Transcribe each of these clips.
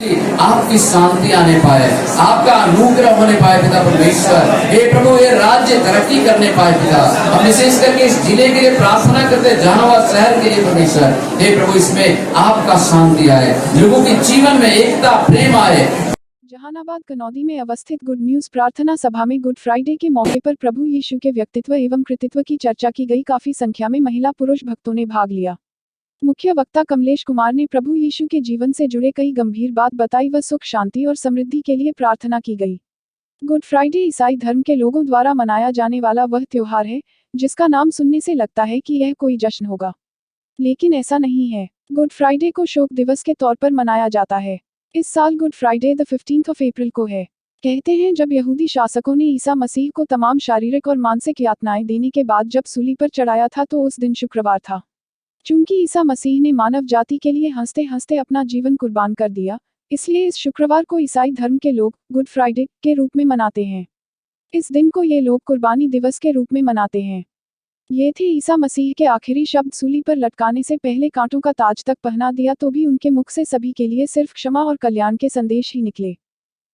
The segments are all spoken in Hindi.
आपकी शांति आने पाए, आपका अनुग्रह होने पाए पिता परमेश्वर। हे प्रभु, ये राज्य तरक्की करने पाए पिता। हम विशेष करके इस जिले के लिए प्रार्थना करते, जहानाबाद शहर के लिए परमेश्वर। हे प्रभु, इसमें आपका शांति आए, लोगों के जीवन में एकता प्रेम आए। जहानाबाद कनौदी में अवस्थित गुड न्यूज प्रार्थना सभा में गुड फ्राइडे के मौके पर प्रभु यीशु के व्यक्तित्व एवं कृतित्व की चर्चा की गई। काफी संख्या में महिला पुरुष भक्तों ने भाग लिया। मुख्य वक्ता कमलेश कुमार ने प्रभु यीशु के जीवन से जुड़े कई गंभीर बात बताई व सुख शांति और समृद्धि के लिए प्रार्थना की गई। गुड फ्राइडे ईसाई धर्म के लोगों द्वारा मनाया जाने वाला वह त्योहार है जिसका नाम सुनने से लगता है कि यह कोई जश्न होगा, लेकिन ऐसा नहीं है। गुड फ्राइडे को शोक दिवस के तौर पर मनाया जाता है। इस साल गुड फ्राइडे 15 अप्रैल को है। कहते हैं जब यहूदी शासकों ने ईसा मसीह को तमाम शारीरिक और मानसिक यातनाएं देने के बाद जब सूली पर चढ़ाया था तो उस दिन शुक्रवार था। चूंकि ईसा मसीह ने मानव जाति के लिए हंसते हंसते अपना जीवन कुर्बान कर दिया, इसलिए इस शुक्रवार को ईसाई धर्म के लोग गुड फ्राइडे के रूप में मनाते हैं। इस दिन को ये लोग कुर्बानी दिवस के रूप में मनाते हैं। ये थे ईसा मसीह के आखिरी शब्द। सूली पर लटकाने से पहले कांटों का ताज तक पहना दिया तो भी उनके मुख से सभी के लिए सिर्फ क्षमा और कल्याण के संदेश ही निकले।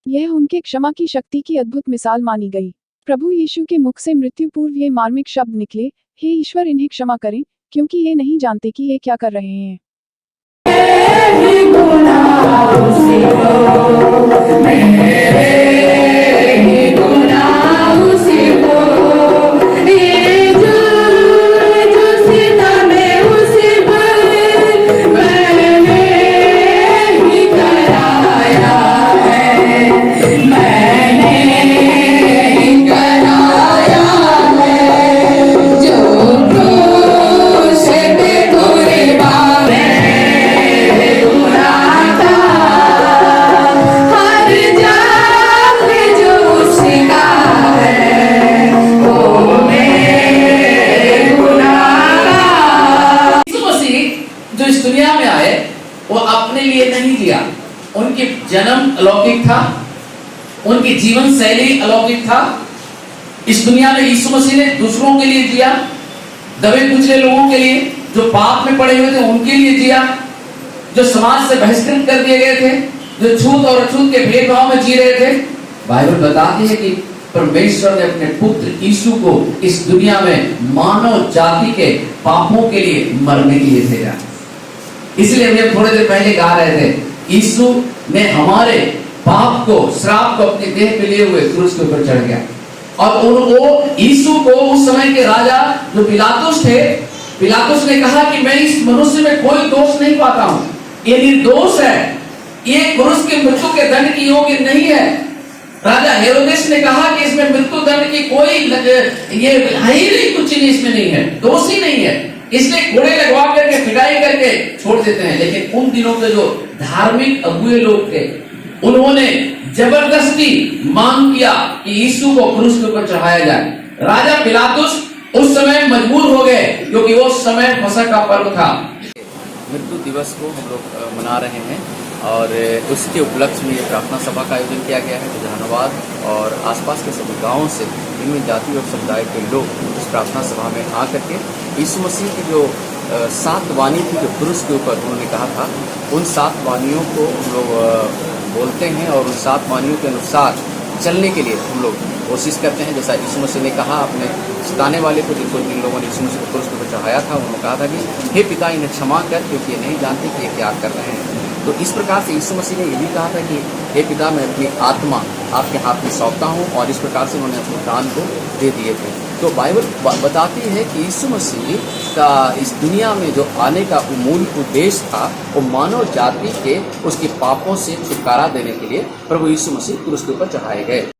यह उनके क्षमा की शक्ति की अद्भुत मिसाल मानी गई। प्रभु यीशु के मुख से मृत्यु पूर्व ये मार्मिक शब्द निकले, हे ईश्वर, इन्हें क्षमा करें क्योंकि ये नहीं जानते कि ये क्या कर रहे हैं। जो इस दुनिया में आए वो अपने लिए नहीं जिया। उनकी जन्म अलौकिक था, उनकी जीवन शैली अलौकिक था। इस दुनिया में यीशु मसीह ने दूसरों के लिए जिया, दबे कुचले लोगों के लिए, जो पाप में पड़े हुए थे उनके लिए जिया, जो समाज से बहिष्कृत कर दिए गए थे, जो छूत और अछूत के भेदभाव में जी रहे थे। बाइबल बताती है कि परमेश्वर ने अपने पुत्र यीशु को इस दुनिया में मानव जाति के पापों के लिए मरने के लिए भेजा। इसलिए हम थोड़े देर पहले गा रहे थे, यीशु ने हमारे पाप को, श्राप को अपने देह पे लिए हुए क्रूस के ऊपर चढ़ गया। और वो यीशु को उस समय के राजा जो पिलातुस थे, पिलातुस ने कहा कि मैं इस मनुष्य में कोई दोष नहीं पाता हूं, ये निर्दोष है, ये क्रूस के मृत्यु के दंड की योग्य नहीं है। राजा हेरोदेस ने कहा कि इसमें मृत्यु दंड की कोई ये है ही नहीं, कुछ चीज इसमें नहीं है, दोष ही नहीं है, इसलिए घोड़े लगवा करके पिटाई करके छोड़ देते हैं। लेकिन उन दिनों के जो धार्मिक अगुए लोग थे, उन्होंने जबरदस्ती मांग किया कि यीशु को क्रूस के ऊपर चढ़ाया जाए। राजा पिलातुस उस समय मजबूर हो गए क्योंकि वो समय फसह का पर्व था। मृत्यु दिवस को हम लोग मना रहे हैं और उसके उपलक्ष्य में प्रार्थना सभा का आयोजन किया गया है। तो जहानाबाद और आसपास के सभी गांवों से विभिन्न जाति और समुदाय के लोग इस प्रार्थना सभा में आकर के यीशु मसीह की जो 7 वाणी थी जो क्रूस के ऊपर उन्होंने कहा था, उन 7 वाणियों को हम लोग बोलते हैं और उन 7 वाणियों के अनुसार चलने के लिए हम लोग कोशिश करते हैं। जैसा यीशु मसीह ने कहा अपने सताने वाले को, जिन लोगों ने यीशु मसीह को क्रूस के ऊपर चढ़ाया था, उन्होंने कहा था कि हे पिता, इन्हें क्षमा कर क्योंकि ये नहीं जानते कि ये क्या कर रहे हैं। तो इस प्रकार से यीशु मसीह ने ये भी कहा था कि हे पिता, मैं अपनी आत्मा आपके हाथ में सौंपता हूँ, और इस प्रकार से उन्होंने अपने प्राण को दे दिए थे। तो बाइबल बताती है कि यीशु मसीह का इस दुनिया में जो आने का मूल उद्देश्य था वो मानव जाति के उसके पापों से छुटकारा देने के लिए प्रभु यीशु मसीह क्रूस के ऊपर चढ़ाए गए।